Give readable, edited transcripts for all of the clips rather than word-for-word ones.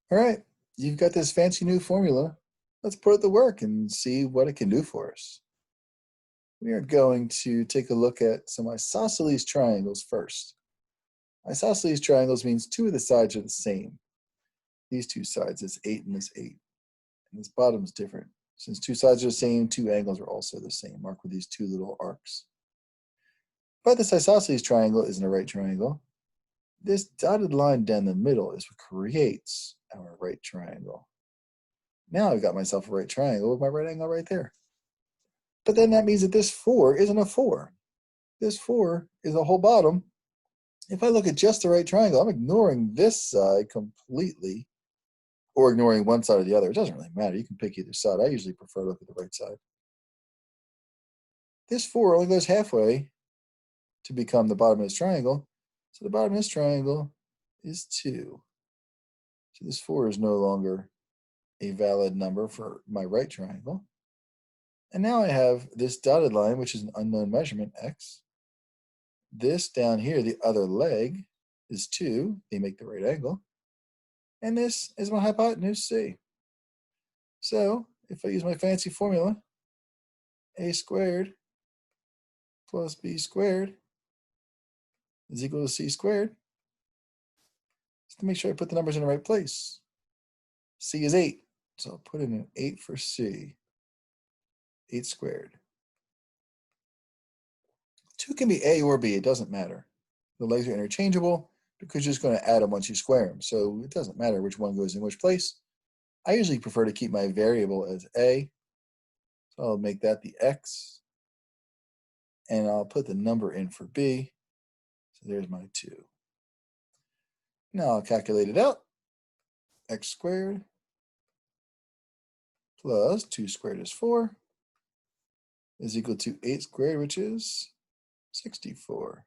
All right, you've got this fancy new formula. Let's put it to work and see what it can do for us. We are going to take a look at some isosceles triangles first. Isosceles triangles means two of the sides are the same. These two sides, this 8 and this 8. And this bottom is different. Since two sides are the same, two angles are also the same, marked with these two little arcs. But this isosceles triangle isn't a right triangle. This dotted line down the middle is what creates our right triangle. Now I've got myself a right triangle with my right angle right there. But then that means that this 4 isn't a 4. This 4 is a whole bottom. If I look at just the right triangle, I'm ignoring this side completely, or ignoring one side or the other. It doesn't really matter. You can pick either side. I usually prefer to look at the right side. This 4 only goes halfway to become the bottom of this triangle. So the bottom of this triangle is 2. So this 4 is no longer a valid number for my right triangle. And now I have this dotted line, which is an unknown measurement, x. This down here, the other leg, is 2. They make the right angle. And this is my hypotenuse, c. So if I use my fancy formula, a squared plus b squared is equal to c squared, just to make sure I put the numbers in the right place. C is 8, so I'll put in an 8 for c. 8 squared. 2 can be a or b, it doesn't matter. The legs are interchangeable because you're just going to add them once you square them, so it doesn't matter which one goes in which place. I usually prefer to keep my variable as a, so I'll make that the x, and I'll put the number in for b, so there's my 2. Now I'll calculate it out. X squared plus 2 squared is 4 is equal to 8 squared, which is 64.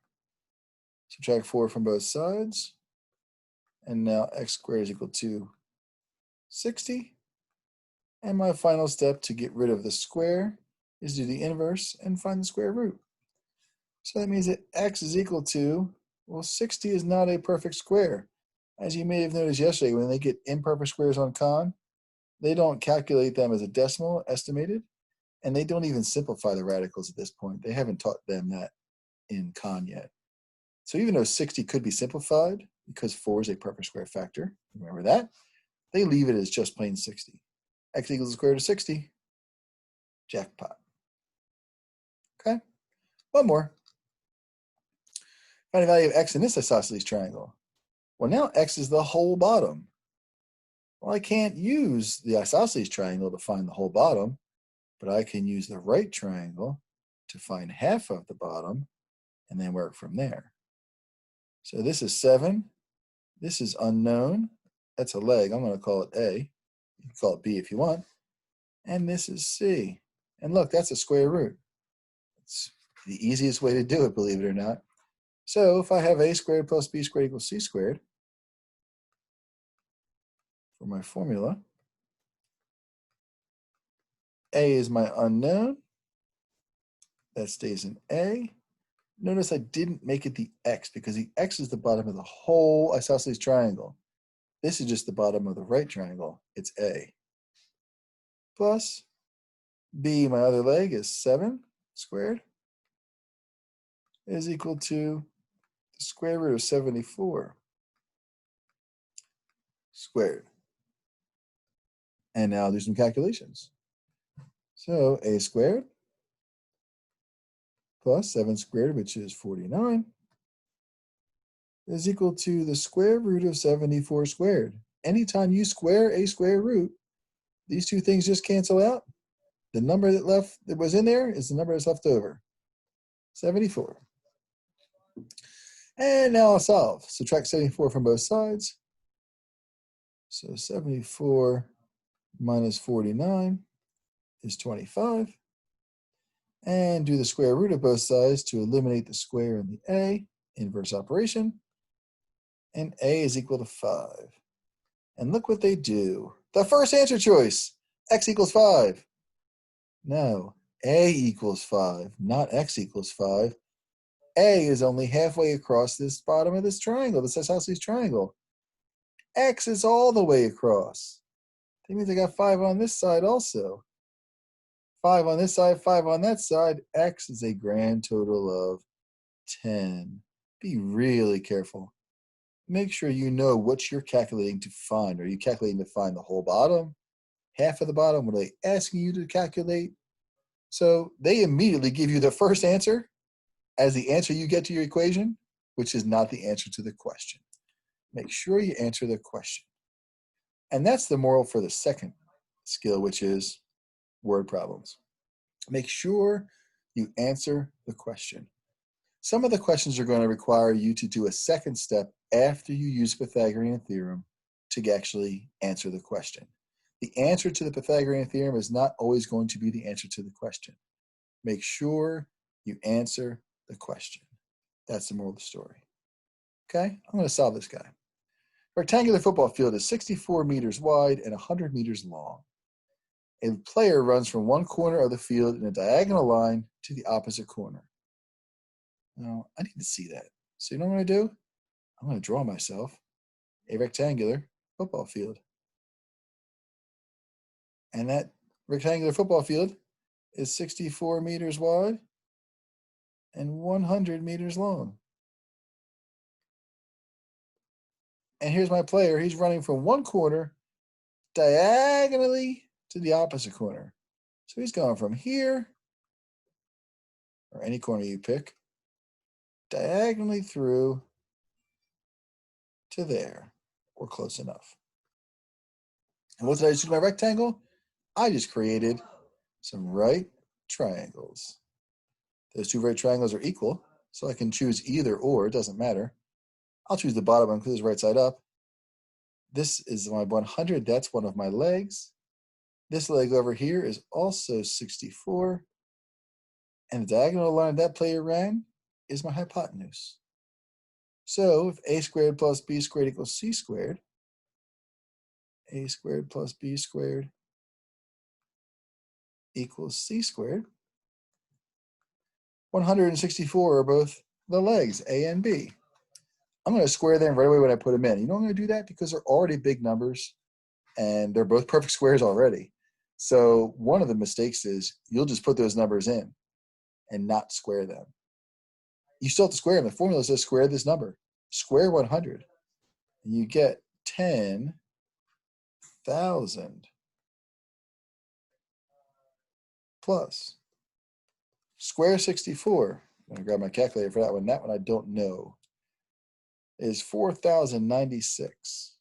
Subtract 4 from both sides, and now x squared is equal to 60. And my final step to get rid of the square is do the inverse and find the square root. So that means that x is equal to, well, 60 is not a perfect square. As you may have noticed yesterday, when they get imperfect squares on Con, they don't calculate them as a decimal, estimated, and they don't even simplify the radicals at this point. They haven't taught them that in Con yet. So even though 60 could be simplified, because 4 is a perfect square factor, remember that, they leave it as just plain 60. X equals the square root of 60. Jackpot. Okay, one more. Find the value of x in this isosceles triangle. Well, now x is the whole bottom. Well, I can't use the isosceles triangle to find the whole bottom, but I can use the right triangle to find half of the bottom and then work from there. So this is 7. This is unknown. That's a leg. I'm going to call it A. You can call it B if you want. And this is C. And look, that's a square root. It's the easiest way to do it, believe it or not. So if I have a squared plus b squared equals c squared, for my formula, a is my unknown. That stays in A. Notice I didn't make it the x because the x is the bottom of the whole isosceles triangle. This is just the bottom of the right triangle. It's A. Plus b, my other leg, is 7 squared, is equal to the square root of 74 squared. And now I'll do some calculations. So a squared plus 7 squared, which is 49, is equal to the square root of 74 squared. Anytime you square a square root, these two things just cancel out. The number that was in there is the number that's left over, 74. And now I'll solve. Subtract 74 from both sides. So 74 minus 49 is 25. And do the square root of both sides to eliminate the square in the A, inverse operation. And A is equal to 5. And look what they do. The first answer choice, x equals 5. No, A equals 5, not x equals 5. A is only halfway across this bottom of this triangle, this isosceles triangle. X is all the way across. That means I got 5 on this side also. 5 on this side, 5 on that side. X is a grand total of 10. Be really careful. Make sure you know what you're calculating to find. Are you calculating to find the whole bottom? Half of the bottom? What are they asking you to calculate? So they immediately give you the first answer as the answer you get to your equation, which is not the answer to the question. Make sure you answer the question. And that's the moral for the second skill, which is word problems. Make sure you answer the question. Some of the questions are going to require you to do a second step after you use Pythagorean theorem to actually answer the question. The answer to the Pythagorean theorem is not always going to be the answer to the question. Make sure you answer the question. That's the moral of the story. Okay, I'm going to solve this guy. Rectangular football field is 64 meters wide and 100 meters long. A player runs from one corner of the field in a diagonal line to the opposite corner. Now, I need to see that. So you know what I'm going to do? I'm going to draw myself a rectangular football field. And that rectangular football field is 64 meters wide and 100 meters long. And here's my player. He's running from one corner diagonally to the opposite corner. So he's going from here, or any corner you pick, diagonally through to there, or close enough. And what did I just do to my rectangle? I just created some right triangles. Those two right triangles are equal, so I can choose either or, it doesn't matter. I'll choose the bottom one because it's right side up. This is my 100, that's one of my legs. This leg over here is also 64. And the diagonal line that player ran is my hypotenuse. So if a squared plus b squared equals c squared, a squared plus b squared equals c squared, 164 are both the legs, a and b. I'm going to square them right away when I put them in. You know I'm going to do that because they're already big numbers and they're both perfect squares already. So one of the mistakes is you'll just put those numbers in and not square them. You still have to square them. The formula says square this number. Square 100. And you get 10,000 plus square 64. I'm going to grab my calculator for that one. That one I don't know. Is 4,096.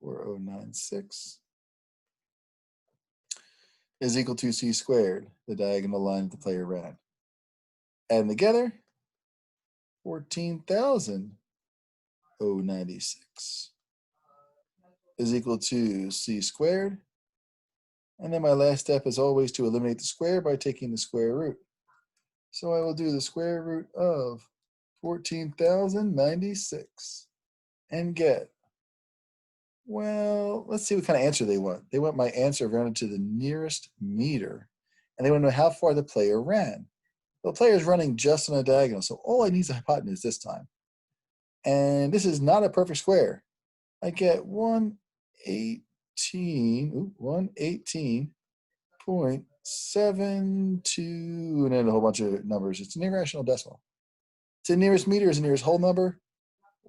4096 is equal to c squared, the diagonal line the player ran. Add them together, 14,096 is equal to c squared. And then my last step is always to eliminate the square by taking the square root. So I will do the square root of 14,096 and get, well, let's see what kind of answer they want. They want my answer rounded to the nearest meter. And they want to know how far the player ran. The player is running just on a diagonal, so all I need is a hypotenuse this time. And this is not a perfect square. I get 118.72, and then a whole bunch of numbers. It's an irrational decimal. To the nearest meter is the nearest whole number.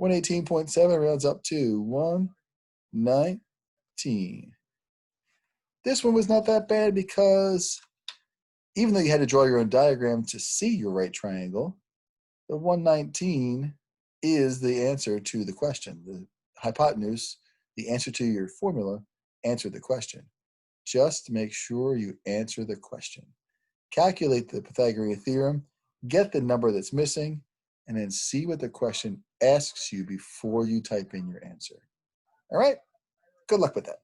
118.7 rounds up to 119. This one was not that bad because even though you had to draw your own diagram to see your right triangle, the 119 is the answer to the question. The hypotenuse, the answer to your formula, answered the question. Just make sure you answer the question. Calculate the Pythagorean theorem, get the number that's missing, and then see what the question asks you before you type in your answer. All right? Good luck with that.